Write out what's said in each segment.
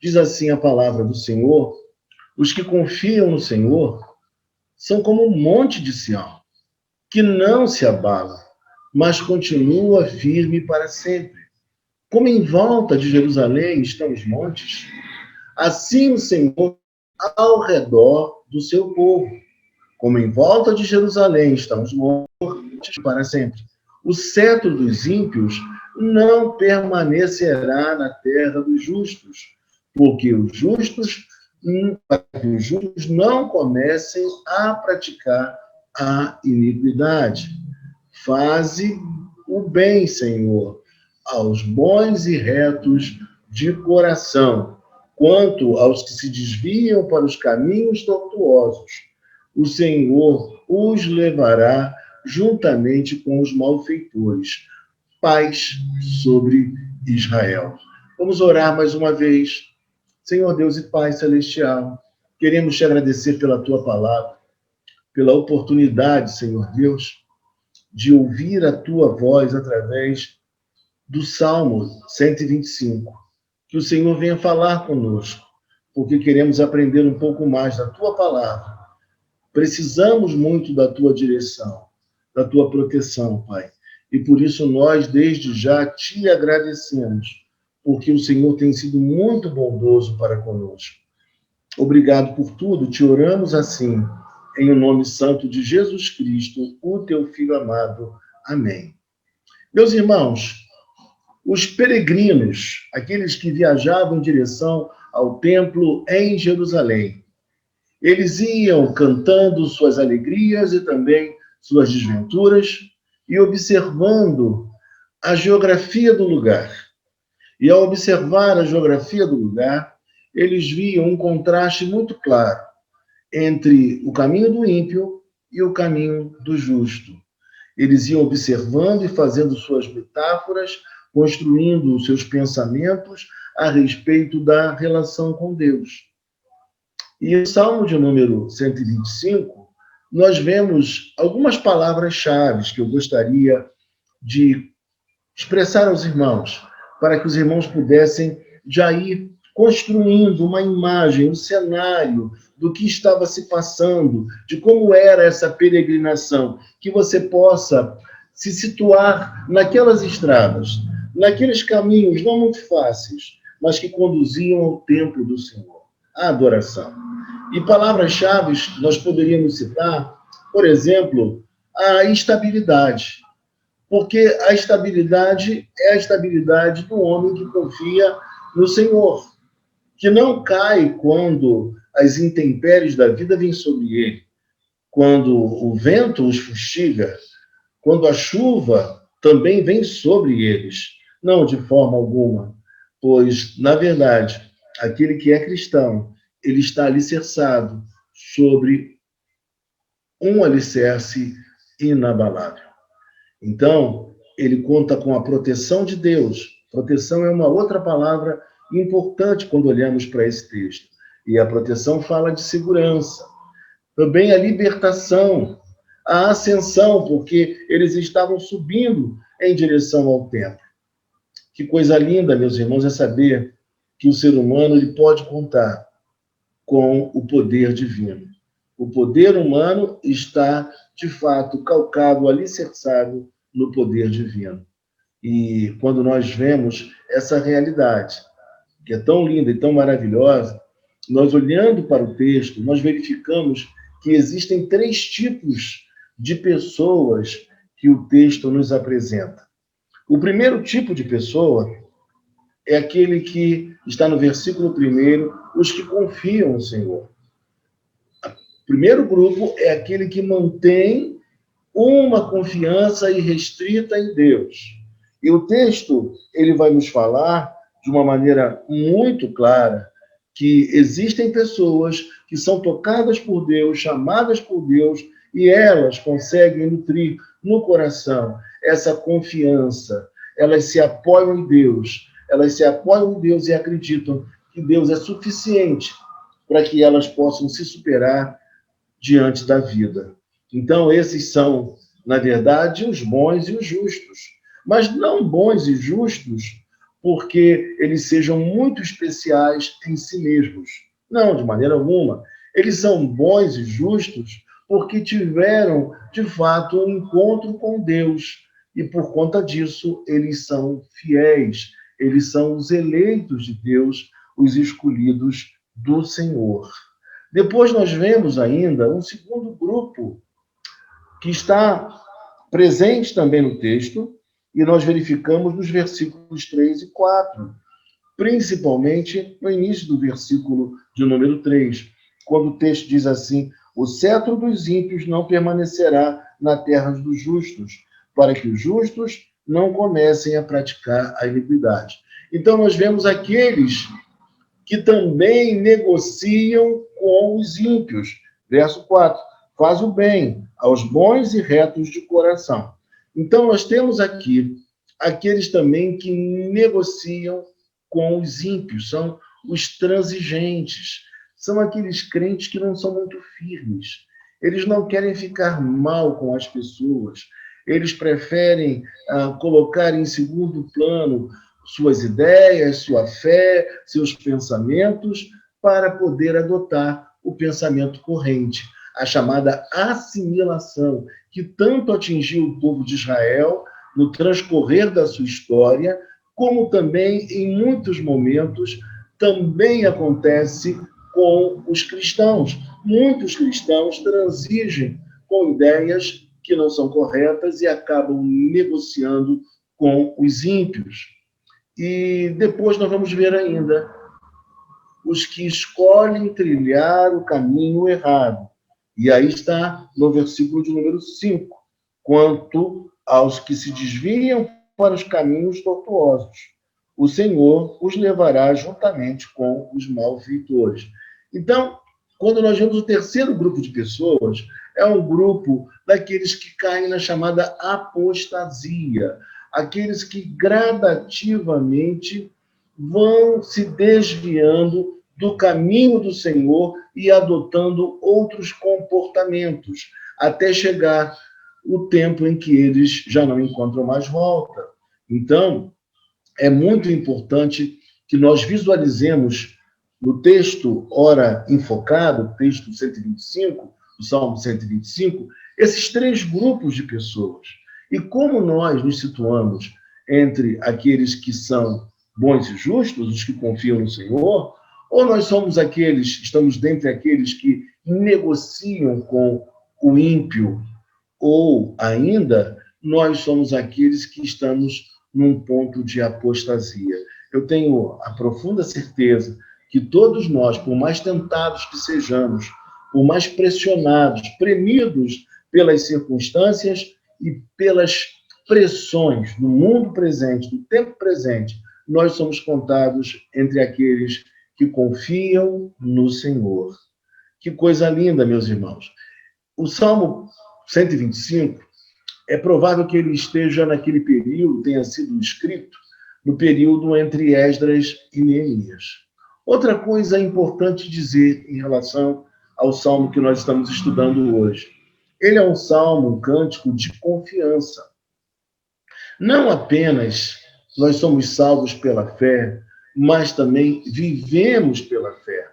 Diz assim a palavra do Senhor: os que confiam no Senhor são como um monte de Sião, que não se abala, mas continua firme para sempre. Como em volta de Jerusalém estão os montes, assim o Senhor ao redor do seu povo. Como em volta de Jerusalém estão os montes para sempre. O cetro dos ímpios não permanecerá na terra dos justos, porque para que os justos não comecem a praticar a iniquidade. Faze o bem, Senhor, aos bons e retos de coração, quanto aos que se desviam para os caminhos tortuosos. O Senhor os levará juntamente com os malfeitores. Paz sobre Israel. Vamos orar mais uma vez. Senhor Deus e Pai celestial, queremos te agradecer pela tua palavra, pela oportunidade, Senhor Deus, de ouvir a tua voz através do Salmo 125. Que o Senhor venha falar conosco, porque queremos aprender um pouco mais da tua palavra. Precisamos muito da tua direção, da tua proteção, Pai. E por isso nós, desde já, te agradecemos, porque o Senhor tem sido muito bondoso para conosco. Obrigado por tudo, te oramos assim, em o nome santo de Jesus Cristo, o teu Filho amado. Amém. Meus irmãos, os peregrinos, aqueles que viajavam em direção ao templo em Jerusalém, eles iam cantando suas alegrias e também suas desventuras e observando a geografia do lugar. E ao observar a geografia do lugar, eles viam um contraste muito claro entre o caminho do ímpio e o caminho do justo. Eles iam observando e fazendo suas metáforas, construindo os seus pensamentos a respeito da relação com Deus. E no Salmo de número 125, nós vemos algumas palavras-chave que eu gostaria de expressar aos irmãos, para que os irmãos pudessem já ir construindo uma imagem, um cenário do que estava se passando, de como era essa peregrinação, que você possa se situar naquelas estradas, naqueles caminhos não muito fáceis, mas que conduziam ao templo do Senhor, à adoração. E palavras-chave nós poderíamos citar, por exemplo, a estabilidade. Porque a estabilidade é a estabilidade do homem que confia no Senhor, que não cai quando as intempéries da vida vêm sobre ele, quando o vento os fustiga, quando a chuva também vem sobre eles. Não, de forma alguma, pois, na verdade, aquele que é cristão, ele está alicerçado sobre um alicerce inabalável. Então, ele conta com a proteção de Deus. Proteção é uma outra palavra importante quando olhamos para esse texto. E a proteção fala de segurança. Também a libertação, a ascensão, porque eles estavam subindo em direção ao templo. Que coisa linda, meus irmãos, é saber que o ser humano ele pode contar com o poder divino. O poder humano está, de fato, calcado, alicerçado no poder divino. E quando nós vemos essa realidade, que é tão linda e tão maravilhosa, nós olhando para o texto, nós verificamos que existem 3 tipos de pessoas que o texto nos apresenta. O primeiro tipo de pessoa é aquele que está no versículo 1, os que confiam no Senhor. O primeiro grupo é aquele que mantém uma confiança irrestrita em Deus. E o texto, ele vai nos falar de uma maneira muito clara que existem pessoas que são tocadas por Deus, chamadas por Deus, e elas conseguem nutrir no coração essa confiança. Elas se apoiam em Deus, e acreditam que Deus é suficiente para que elas possam se superar diante da vida. Então, esses são, na verdade, os bons e os justos. Mas não bons e justos porque eles sejam muito especiais em si mesmos. Não, de maneira alguma. Eles são bons e justos porque tiveram, de fato, um encontro com Deus. E por conta disso, eles são fiéis, eles são os eleitos de Deus, os escolhidos do Senhor. Depois nós vemos ainda um segundo grupo que está presente também no texto, e nós verificamos nos versículos 3 e 4, principalmente no início do versículo de número 3, quando o texto diz assim: o cetro dos ímpios não permanecerá na terra dos justos, para que os justos não comecem a praticar a iniquidade. Então nós vemos aqueles que também negociam com os ímpios. Verso 4, faz o bem aos bons e retos de coração. Então nós temos aqui aqueles também que negociam com os ímpios, são os transigentes, são aqueles crentes que não são muito firmes, eles não querem ficar mal com as pessoas, eles preferem colocar em segundo plano suas ideias, sua fé, seus pensamentos, para poder adotar o pensamento corrente, a chamada assimilação, que tanto atingiu o povo de Israel no transcorrer da sua história, como também, em muitos momentos, também acontece com os cristãos. Muitos cristãos transigem com ideias que não são corretas e acabam negociando com os ímpios. E depois nós vamos ver ainda os que escolhem trilhar o caminho errado. E aí está no versículo de número 5, quanto aos que se desviam para os caminhos tortuosos. O Senhor os levará juntamente com os malfeitores. Então, quando nós vemos o terceiro grupo de pessoas, é um grupo daqueles que caem na chamada apostasia, aqueles que gradativamente vão se desviando do caminho do Senhor e adotando outros comportamentos, até chegar o tempo em que eles já não encontram mais volta. Então, é muito importante que nós visualizemos no texto, ora enfocado, texto 125, do Salmo 125, esses três grupos de pessoas. E como nós nos situamos entre aqueles que são bons e justos, os que confiam no Senhor, ou nós somos aqueles, estamos dentre aqueles que negociam com o ímpio, ou ainda nós somos aqueles que estamos num ponto de apostasia. Eu tenho a profunda certeza que todos nós, por mais tentados que sejamos, por mais pressionados, premidos pelas circunstâncias e pelas pressões do mundo presente, do tempo presente, nós somos contados entre aqueles que confiam no Senhor. Que coisa linda, meus irmãos. O Salmo 125, é provável que ele esteja naquele período, tenha sido escrito no período entre Esdras e Neemias. Outra coisa importante dizer em relação ao salmo que nós estamos estudando hoje. Ele é um salmo, um cântico de confiança. Não apenas nós somos salvos pela fé, mas também vivemos pela fé.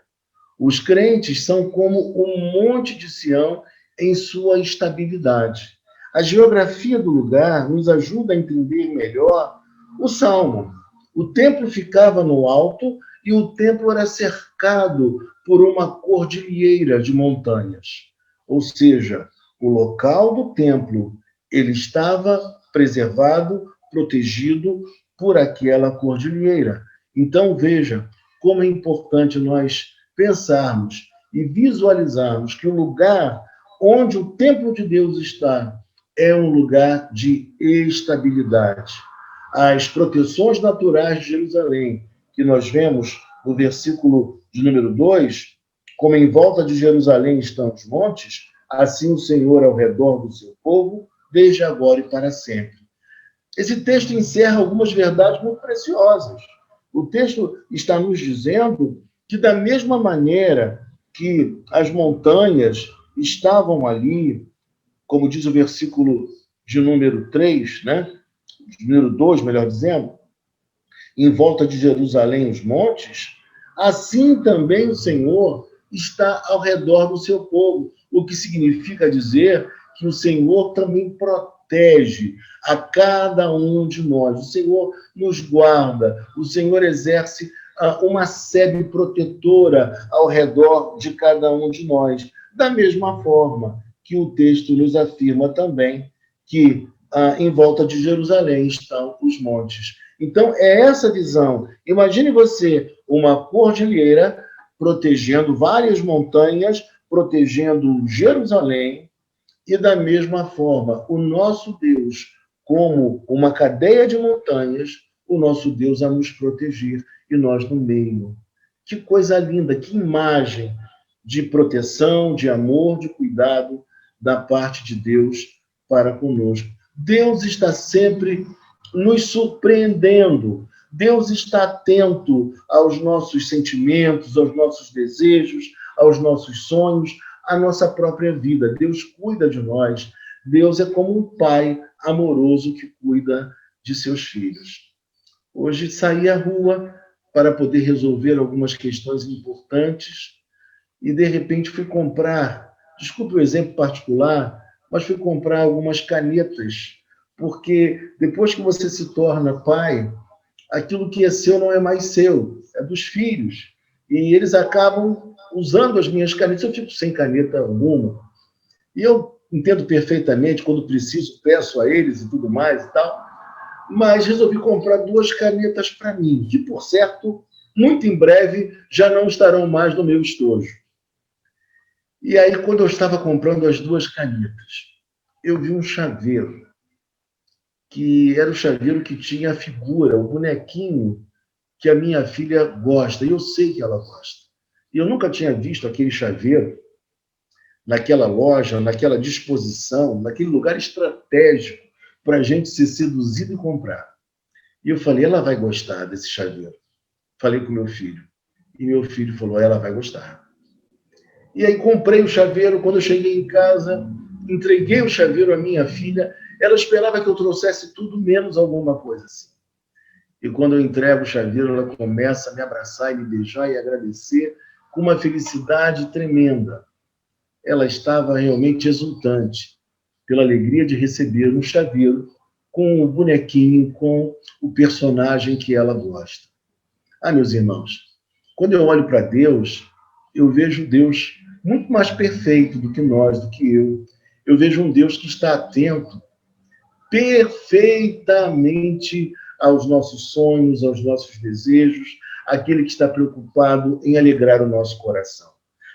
Os crentes são como um monte de Sião em sua estabilidade. A geografia do lugar nos ajuda a entender melhor o salmo. O templo ficava no alto e o templo era cercado por uma cordilheira de montanhas. Ou seja, o local do templo ele estava preservado, protegido por aquela cordilheira. Então, veja como é importante nós pensarmos e visualizarmos que o lugar onde o templo de Deus está é um lugar de estabilidade. As proteções naturais de Jerusalém, que nós vemos no versículo de número 2, como em volta de Jerusalém estão os montes, assim o Senhor ao redor do seu povo, desde agora e para sempre. Esse texto encerra algumas verdades muito preciosas. O texto está nos dizendo que, da mesma maneira que as montanhas estavam ali, como diz o versículo de número 3, né? De número 2, melhor dizendo, em volta de Jerusalém os montes, assim também o Senhor está ao redor do seu povo, o que significa dizer que o Senhor também protege a cada um de nós. O Senhor nos guarda, o Senhor exerce uma sede protetora ao redor de cada um de nós. Da mesma forma que o texto nos afirma também que em volta de Jerusalém estão os montes. Então, é essa visão. Imagine você uma cordilheira protegendo várias montanhas, protegendo Jerusalém, e da mesma forma, o nosso Deus, como uma cadeia de montanhas, o nosso Deus a nos proteger e nós no meio. Que coisa linda, que imagem de proteção, de amor, de cuidado da parte de Deus para conosco. Deus está sempre nos surpreendendo. Deus está atento aos nossos sentimentos, aos nossos desejos, aos nossos sonhos, à nossa própria vida. Deus cuida de nós. Deus é como um pai amoroso que cuida de seus filhos. Hoje saí à rua para poder resolver algumas questões importantes e, de repente, fui comprar, desculpe o exemplo particular, mas fui comprar algumas canetas, porque depois que você se torna pai, aquilo que é seu não é mais seu, é dos filhos. E eles acabam usando as minhas canetas. Eu fico sem caneta alguma. E eu entendo perfeitamente, quando preciso, peço a eles e tudo mais e tal, mas resolvi comprar 2 canetas para mim, que, por certo, muito em breve já não estarão mais no meu estojo. E aí, quando eu estava comprando as 2 canetas, eu vi um chaveiro, que era o chaveiro que tinha a figura, o bonequinho que a minha filha gosta, e eu sei que ela gosta. E eu nunca tinha visto aquele chaveiro naquela loja, naquela disposição, naquele lugar estratégico para a gente ser seduzido e comprar. E eu falei, ela vai gostar desse chaveiro. Falei com meu filho. E meu filho falou, ela vai gostar. E aí comprei o chaveiro. Quando eu cheguei em casa, entreguei o chaveiro à minha filha. Ela esperava que eu trouxesse tudo menos alguma coisa assim. E quando eu entrego o chaveiro, ela começa a me abraçar e me beijar e agradecer com uma felicidade tremenda. Ela estava realmente exultante pela alegria de receber um chaveiro com o bonequinho, com o personagem que ela gosta. Ah, meus irmãos, quando eu olho para Deus, eu vejo Deus muito mais perfeito do que nós, do que eu. Eu vejo um Deus que está atento perfeitamente aos nossos sonhos, aos nossos desejos, aquele que está preocupado em alegrar o nosso coração.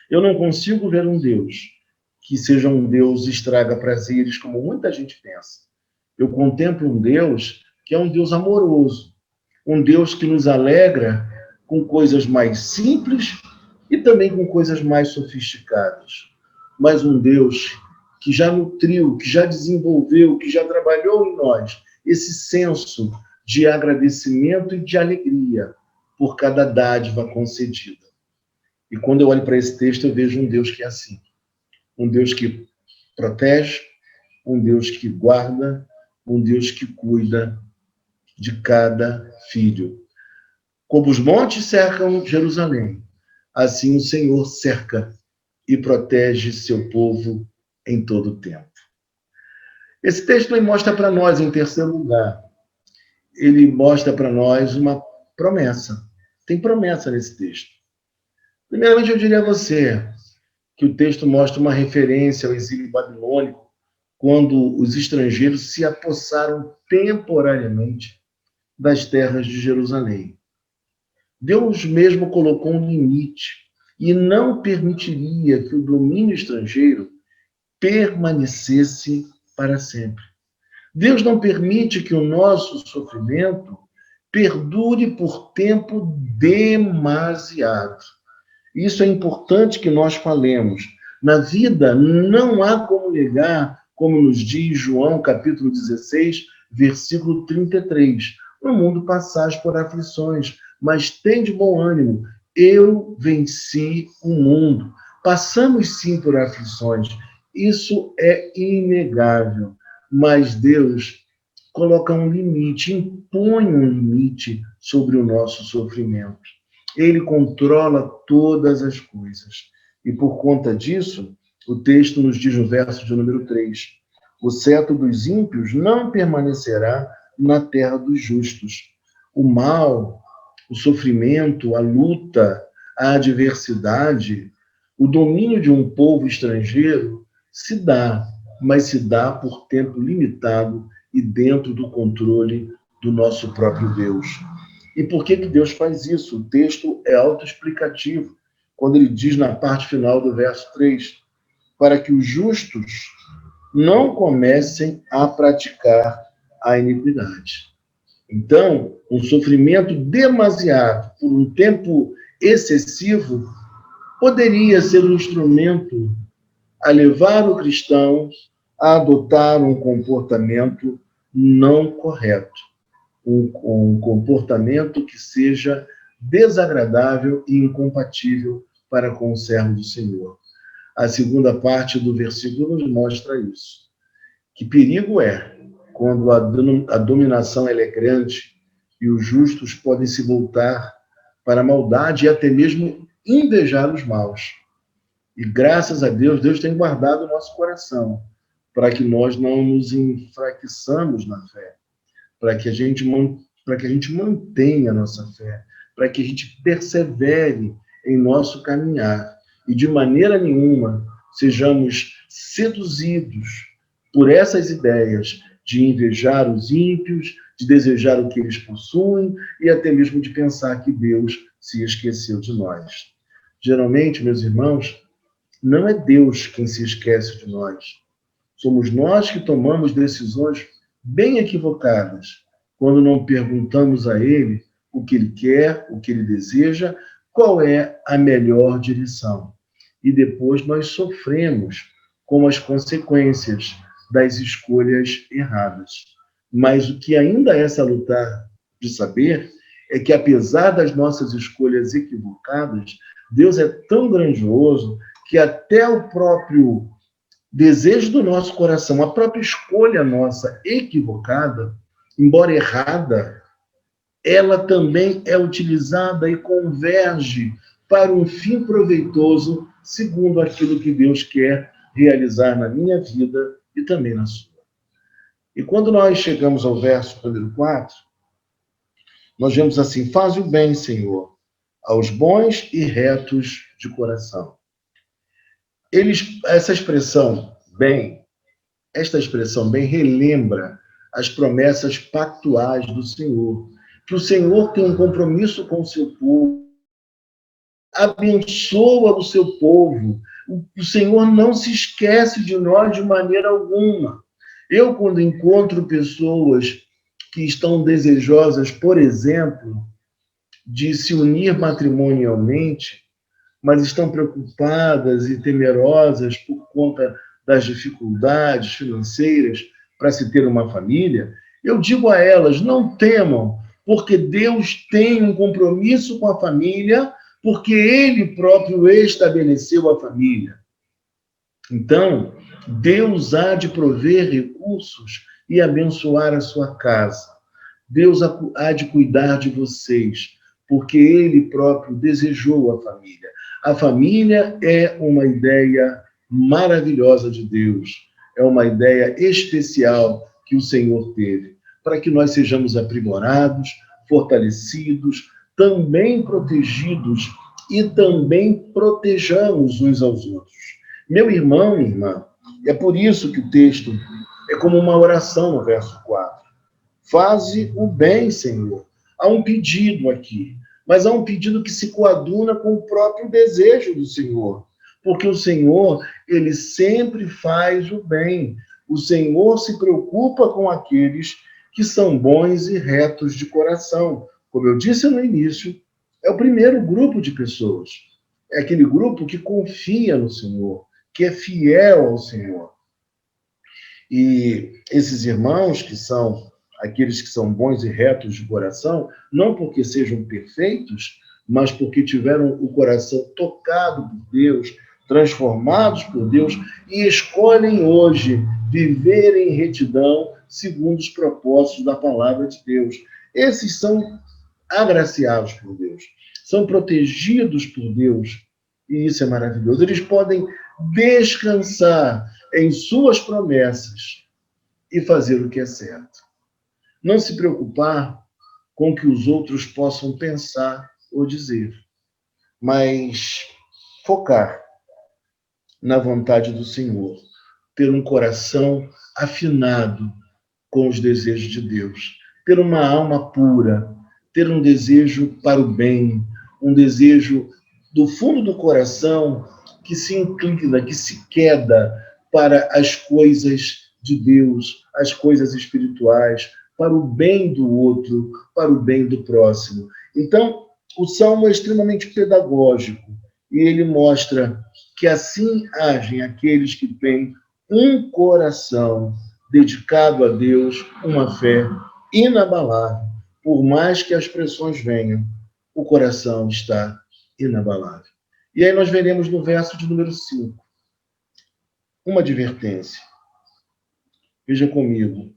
Eu não consigo ver um Deus que seja um Deus estraga prazeres, como muita gente pensa. Eu contemplo um Deus que é um Deus amoroso, um Deus que nos alegra com coisas mais simples e também com coisas mais sofisticadas. Mas um Deus que já nutriu, que já desenvolveu, que já trabalhou em nós esse senso de agradecimento e de alegria por cada dádiva concedida. E quando eu olho para esse texto, eu vejo um Deus que é assim. Um Deus que protege, um Deus que guarda, um Deus que cuida de cada filho. Como os montes cercam Jerusalém, assim o Senhor cerca e protege seu povo em todo o tempo. Esse texto mostra para nós, em terceiro lugar, ele mostra para nós uma promessa. Tem promessa nesse texto. Primeiramente, eu diria a você que o texto mostra uma referência ao exílio babilônico, quando os estrangeiros se apossaram temporariamente das terras de Jerusalém. Deus mesmo colocou um limite e não permitiria que o domínio estrangeiro permanecesse para sempre. Deus não permite que o nosso sofrimento perdure por tempo demasiado. Isso é importante que nós falemos. Na vida não há como negar, como nos diz João, capítulo 16, versículo 33. No mundo passais por aflições, mas tende bom ânimo. Eu venci o mundo. Passamos sim por aflições. Isso é inegável. Mas Deus coloca um limite, impõe um limite sobre o nosso sofrimento. Ele controla todas as coisas. E por conta disso, o texto nos diz no verso de número 3, o cetro dos ímpios não permanecerá na terra dos justos. O mal, o sofrimento, a luta, a adversidade, o domínio de um povo estrangeiro se dá, mas se dá por tempo limitado e dentro do controle do nosso próprio Deus. E por que Deus faz isso? O texto é autoexplicativo, quando ele diz na parte final do verso 3, para que os justos não comecem a praticar a iniquidade. Então, um sofrimento demasiado, por um tempo excessivo, poderia ser um instrumento a levar o cristão a adotar um comportamento não correto, um comportamento que seja desagradável e incompatível para com o servo do Senhor. A segunda parte do versículo nos mostra isso. Que perigo é quando a dominação ela é grande e os justos podem se voltar para a maldade e até mesmo invejar os maus. E graças a Deus, Deus tem guardado o nosso coração para que nós não nos enfraqueçamos na fé, para que a gente mantenha a nossa fé, para que a gente persevere em nosso caminhar e de maneira nenhuma sejamos seduzidos por essas ideias de invejar os ímpios, de desejar o que eles possuem e até mesmo de pensar que Deus se esqueceu de nós. Geralmente, meus irmãos, não é Deus quem se esquece de nós. Somos nós que tomamos decisões bem equivocadas quando não perguntamos a Ele o que Ele quer, o que Ele deseja, qual é a melhor direção. E depois nós sofremos com as consequências das escolhas erradas. Mas o que ainda é salutar de saber é que, apesar das nossas escolhas equivocadas, Deus é tão grandioso que até o próprio desejo do nosso coração, a própria escolha nossa equivocada, embora errada, ela também é utilizada e converge para um fim proveitoso, segundo aquilo que Deus quer realizar na minha vida e também na sua. E quando nós chegamos ao verso número 4, nós vemos assim: faz o bem, Senhor, aos bons e retos de coração. Esta expressão bem relembra as promessas pactuais do Senhor, que o Senhor tem um compromisso com o seu povo, abençoa o seu povo, o Senhor não se esquece de nós de maneira alguma. Eu, quando encontro pessoas que estão desejosas, por exemplo, de se unir matrimonialmente, mas estão preocupadas e temerosas por conta das dificuldades financeiras para se ter uma família, eu digo a elas: não temam, porque Deus tem um compromisso com a família, porque Ele próprio estabeleceu a família. Então, Deus há de prover recursos e abençoar a sua casa. Deus há de cuidar de vocês, porque Ele próprio desejou a família. A família é uma ideia maravilhosa de Deus, é uma ideia especial que o Senhor teve, para que nós sejamos aprimorados, fortalecidos, também protegidos e também protejamos uns aos outros. Meu irmão, minha irmã, é por isso que o texto é como uma oração no verso 4. Faze o bem, Senhor. Há um pedido aqui, mas há um pedido que se coaduna com o próprio desejo do Senhor, porque o Senhor, Ele sempre faz o bem. O Senhor se preocupa com aqueles que são bons e retos de coração. Como eu disse no início, é o primeiro grupo de pessoas. É aquele grupo que confia no Senhor, que é fiel ao Senhor. E esses irmãos que são aqueles que são bons e retos de coração, não porque sejam perfeitos, mas porque tiveram o coração tocado por Deus, transformados por Deus, e escolhem hoje viver em retidão, segundo os propósitos da palavra de Deus. Esses são agraciados por Deus, são protegidos por Deus, e isso é maravilhoso. Eles podem descansar em suas promessas e fazer o que é certo. Não se preocupar com o que os outros possam pensar ou dizer, mas focar na vontade do Senhor, ter um coração afinado com os desejos de Deus, ter uma alma pura, ter um desejo para o bem, um desejo do fundo do coração que se inclina, que se queda para as coisas de Deus, as coisas espirituais, para o bem do outro, para o bem do próximo. Então, o Salmo é extremamente pedagógico e ele mostra que assim agem aqueles que têm um coração dedicado a Deus, uma fé inabalável. Por mais que as pressões venham, o coração está inabalável. E aí nós veremos no verso de número 5 uma advertência. Veja comigo.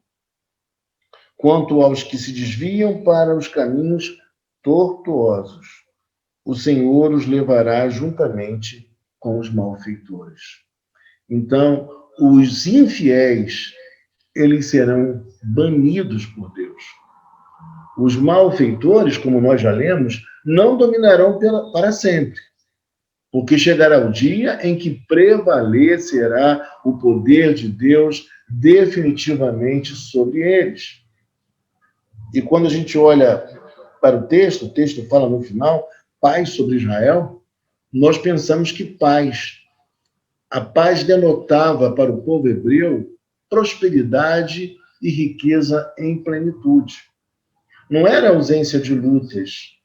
Quanto aos que se desviam para os caminhos tortuosos, o Senhor os levará juntamente com os malfeitores. Então, os infiéis, eles serão banidos por Deus. Os malfeitores, como nós já lemos, não dominarão para sempre, porque chegará o dia em que prevalecerá o poder de Deus definitivamente sobre eles. E quando a gente olha para o texto fala no final, paz sobre Israel, nós pensamos que paz. A paz denotava para o povo hebreu prosperidade e riqueza em plenitude. Não era ausência de lutas,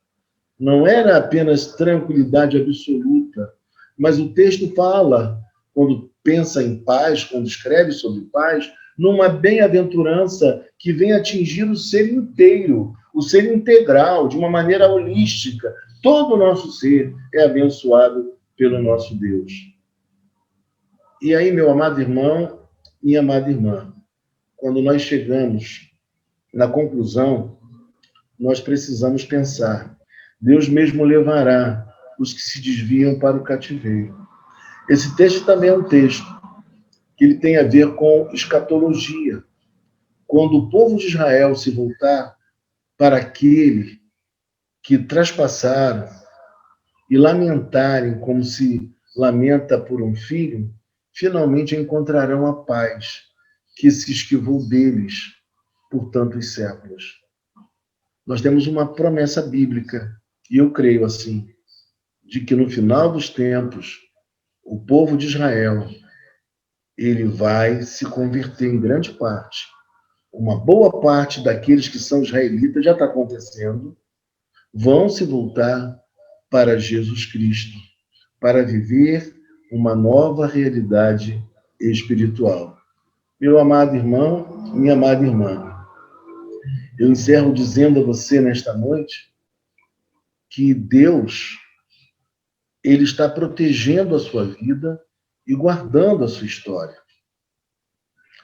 não era apenas tranquilidade absoluta, mas o texto fala, quando pensa em paz, quando escreve sobre paz, numa bem-aventurança que vem atingir o ser inteiro, o ser integral, de uma maneira holística. Todo o nosso ser é abençoado pelo nosso Deus. E aí, meu amado irmão, minha amada irmã, quando nós chegamos na conclusão, nós precisamos pensar. Deus mesmo levará os que se desviam para o cativeiro. Esse texto também é um texto que ele tem a ver com escatologia. Quando o povo de Israel se voltar para aquele que traspassaram e lamentarem como se lamenta por um filho, finalmente encontrarão a paz que se esquivou deles por tantos séculos. Nós temos uma promessa bíblica, e eu creio assim, de que no final dos tempos, o povo de Israel, ele vai se converter em grande parte. Uma boa parte daqueles que são israelitas, já está acontecendo, vão se voltar para Jesus Cristo, para viver uma nova realidade espiritual. Meu amado irmão, minha amada irmã, eu encerro dizendo a você nesta noite que Deus, ele está protegendo a sua vida e guardando a sua história.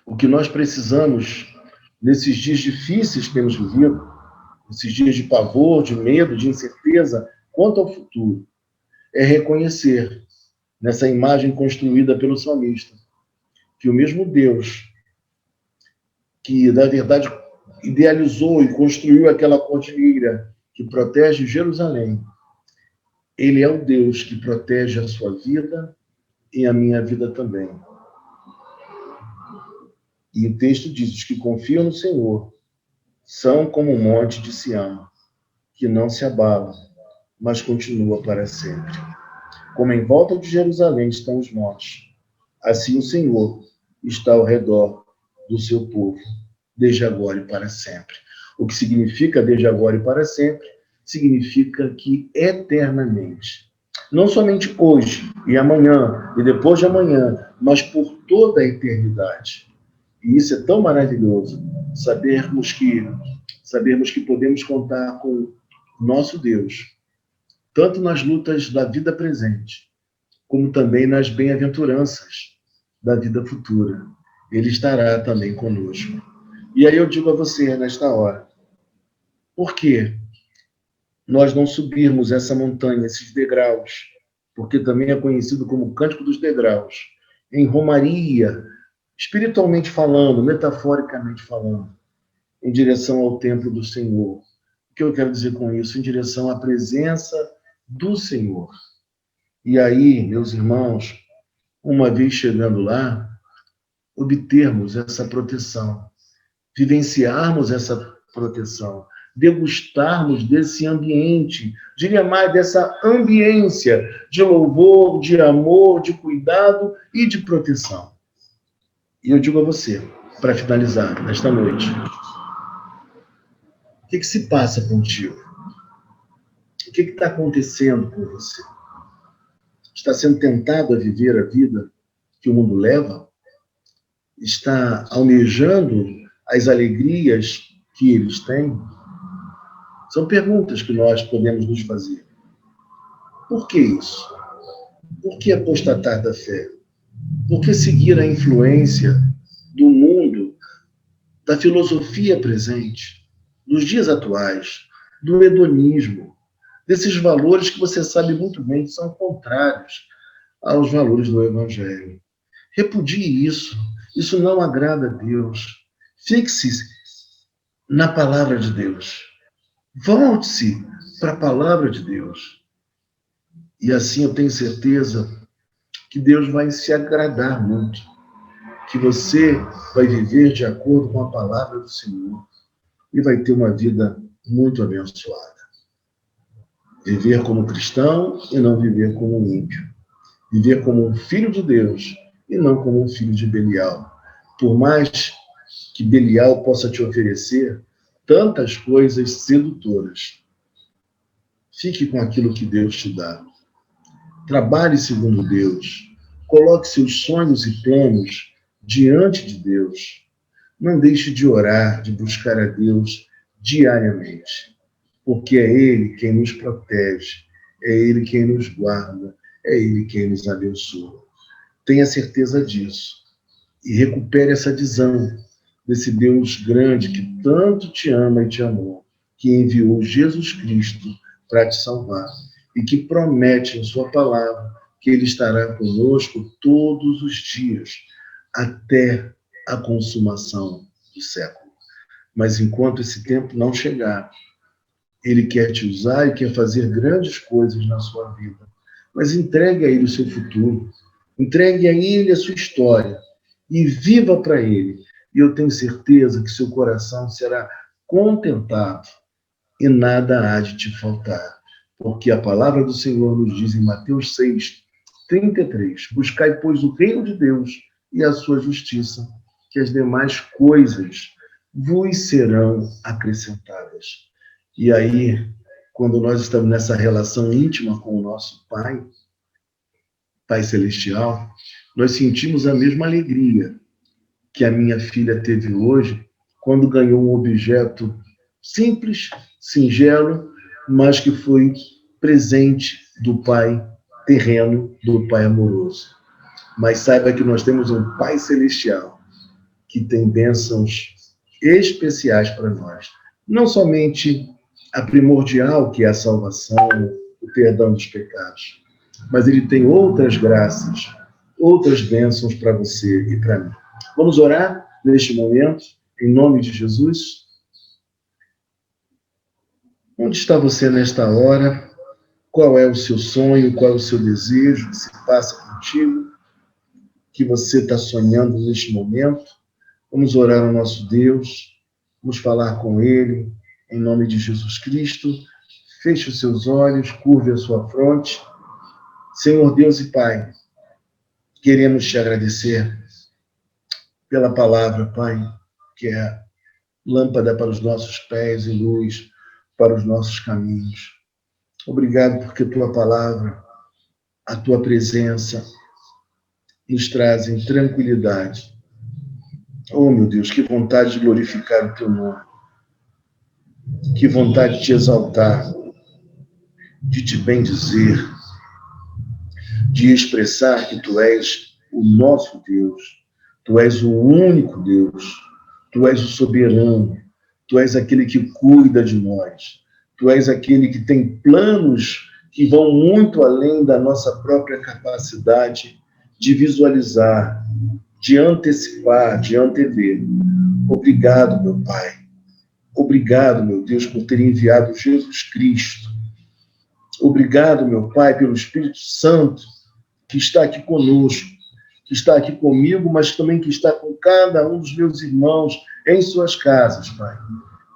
O que nós precisamos nesses dias difíceis que temos vivido, esses dias de pavor, de medo, de incerteza quanto ao futuro, é reconhecer nessa imagem construída pelo salmista que o mesmo Deus que, na verdade, idealizou e construiu aquela cordilheira que protege Jerusalém, ele é o Deus que protege a sua vida e a minha vida também. E o texto diz: os que confiam no Senhor são como um monte de Sião, que não se abala, mas continua para sempre. Como em volta de Jerusalém estão os montes, assim o Senhor está ao redor do seu povo, desde agora e para sempre. O que significa desde agora e para sempre? Significa que eternamente, não somente hoje e amanhã e depois de amanhã, mas por toda a eternidade. E isso é tão maravilhoso, sabermos que podemos contar com o nosso Deus, tanto nas lutas da vida presente, como também nas bem-aventuranças da vida futura. Ele estará também conosco. E aí eu digo a você, nesta hora, por que nós não subirmos essa montanha, esses degraus, porque também é conhecido como Cântico dos Degraus, em romaria, espiritualmente falando, metaforicamente falando, em direção ao templo do Senhor. O que eu quero dizer com isso? Em direção à presença do Senhor. E aí, meus irmãos, uma vez chegando lá, obtermos essa proteção, vivenciarmos essa proteção, degustarmos desse ambiente, diria mais, dessa ambiência de louvor, de amor, de cuidado e de proteção. E eu digo a você, para finalizar, nesta noite, o que se passa contigo? O que está acontecendo com você? Está sendo tentado a viver a vida que o mundo leva? Está almejando as alegrias que eles têm? São perguntas que nós podemos nos fazer. Por que isso? Por que apostatar da fé? Por que seguir a influência do mundo, da filosofia presente, dos dias atuais, do hedonismo, desses valores que você sabe muito bem que são contrários aos valores do Evangelho? Repudie isso. Isso não agrada a Deus. Fixe-se na palavra de Deus. Volte-se para a palavra de Deus. E assim eu tenho certeza que Deus vai se agradar muito, que você vai viver de acordo com a palavra do Senhor e vai ter uma vida muito abençoada. Viver como cristão e não viver como um ímpio. Viver como um filho de Deus e não como um filho de Belial. Por mais que Belial possa te oferecer tantas coisas sedutoras, fique com aquilo que Deus te dá. Trabalhe segundo Deus. Coloque seus sonhos e planos diante de Deus. Não deixe de orar, de buscar a Deus diariamente, porque é Ele quem nos protege, é Ele quem nos guarda, é Ele quem nos abençoa. Tenha certeza disso e recupere essa visão desse Deus grande que tanto te ama e te amou, que enviou Jesus Cristo para te salvar e que promete em sua palavra que Ele estará conosco todos os dias, até a consumação do século. Mas enquanto esse tempo não chegar, Ele quer te usar e quer fazer grandes coisas na sua vida. Mas entregue a Ele o seu futuro, entregue a Ele a sua história e viva para Ele. E eu tenho certeza que seu coração será contentado e nada há de te faltar. Porque a palavra do Senhor nos diz em Mateus 6:33, buscai, pois, o reino de Deus e a sua justiça, que as demais coisas vos serão acrescentadas. E aí, quando nós estamos nessa relação íntima com o nosso Pai, Pai Celestial, nós sentimos a mesma alegria que a minha filha teve hoje, quando ganhou um objeto simples, singelo, mas que foi presente do Pai terreno, do Pai amoroso. Mas saiba que nós temos um Pai Celestial que tem bênçãos especiais para nós. Não somente a primordial, que é a salvação, o perdão dos pecados, mas Ele tem outras graças, outras bênçãos para você e para mim. Vamos orar neste momento, em nome de Jesus? Onde está você nesta hora? Qual é o seu sonho? Qual é o seu desejo que se passa contigo? Que você está sonhando neste momento? Vamos orar ao nosso Deus, vamos falar com Ele, em nome de Jesus Cristo. Feche os seus olhos, curve a sua fronte. Senhor Deus e Pai, queremos te agradecer pela palavra, Pai, que é lâmpada para os nossos pés e luz para os nossos caminhos. Obrigado porque tua palavra, a tua presença, nos trazem tranquilidade. Oh, meu Deus, que vontade de glorificar o teu nome. Que vontade de te exaltar, de te bendizer, de expressar que tu és o nosso Deus. Tu és o único Deus. Tu és o soberano, Tu és aquele que cuida de nós, Tu és aquele que tem planos que vão muito além da nossa própria capacidade de visualizar, de antecipar, de antever. Obrigado, meu Pai. Obrigado, meu Deus, por ter enviado Jesus Cristo. Obrigado, meu Pai, pelo Espírito Santo que está aqui conosco, que está aqui comigo, mas também que está com cada um dos meus irmãos em suas casas, Pai.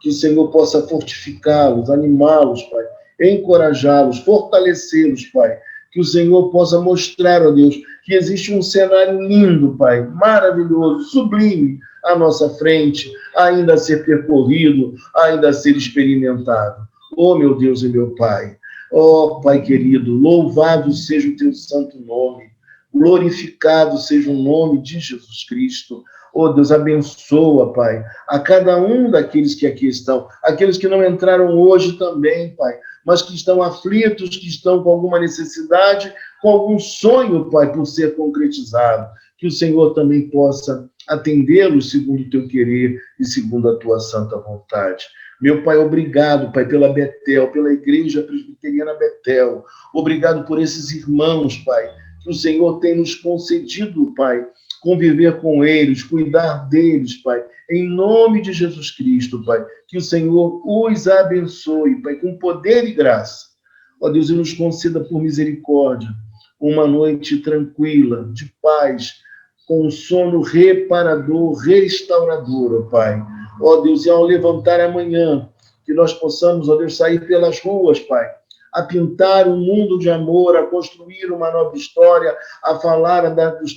Que o Senhor possa fortificá-los, animá-los, Pai, encorajá-los, fortalecê-los, Pai. Que o Senhor possa mostrar, ó Deus, que existe um cenário lindo, Pai, maravilhoso, sublime à nossa frente, ainda a ser percorrido, ainda a ser experimentado. Oh, meu Deus e meu Pai. Oh, Pai querido, louvado seja o teu santo nome. Glorificado seja o nome de Jesus Cristo. Oh, Deus, abençoa, Pai, a cada um daqueles que aqui estão, aqueles que não entraram hoje também, Pai, mas que estão aflitos, que estão com alguma necessidade, com algum sonho, Pai, por ser concretizado. Que o Senhor também possa atendê-los segundo o teu querer e segundo a tua santa vontade. Meu Pai, obrigado, Pai, pela Betel, pela Igreja Presbiteriana Betel. Obrigado por esses irmãos, Pai, que o Senhor tem nos concedido, Pai, conviver com eles, cuidar deles, Pai, em nome de Jesus Cristo, Pai, que o Senhor os abençoe, Pai, com poder e graça. Ó Deus, e nos conceda por misericórdia uma noite tranquila, de paz, com um sono reparador, restaurador, ó Pai. Ó Deus, e ao levantar amanhã, que nós possamos, ó Deus, sair pelas ruas, Pai, a pintar um mundo de amor, a construir uma nova história, a falar dos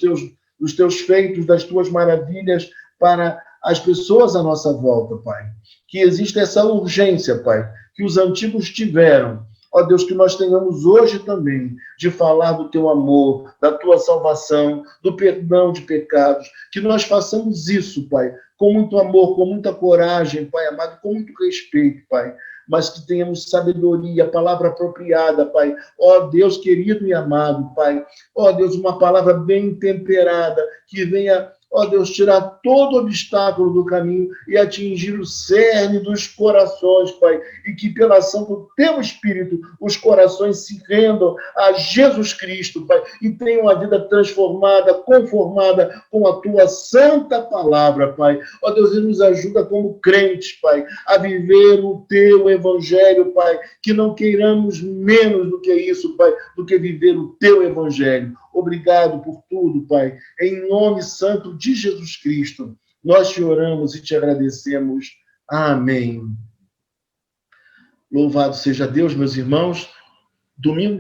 teus feitos, das tuas maravilhas para as pessoas à nossa volta, Pai. Que exista essa urgência, Pai, que os antigos tiveram. Ó Deus, que nós tenhamos hoje também de falar do teu amor, da tua salvação, do perdão de pecados, que nós façamos isso, Pai, com muito amor, com muita coragem, Pai amado, com muito respeito, Pai, mas que tenhamos sabedoria, palavra apropriada, Pai. Ó Deus querido e amado, Pai. Ó Deus, uma palavra bem temperada, que venha, ó Deus, tirar todo obstáculo do caminho e atingir o cerne dos corações, Pai. E que pela ação do teu Espírito, os corações se rendam a Jesus Cristo, Pai. E tenham a vida transformada, conformada com a tua santa palavra, Pai. Ó Deus, e nos ajuda como crentes, Pai, a viver o teu evangelho, Pai. Que não queiramos menos do que isso, Pai, do que viver o teu evangelho. Obrigado por tudo, Pai. Em nome santo de Jesus Cristo, nós te oramos e te agradecemos. Amém. Louvado seja Deus, meus irmãos. Domingo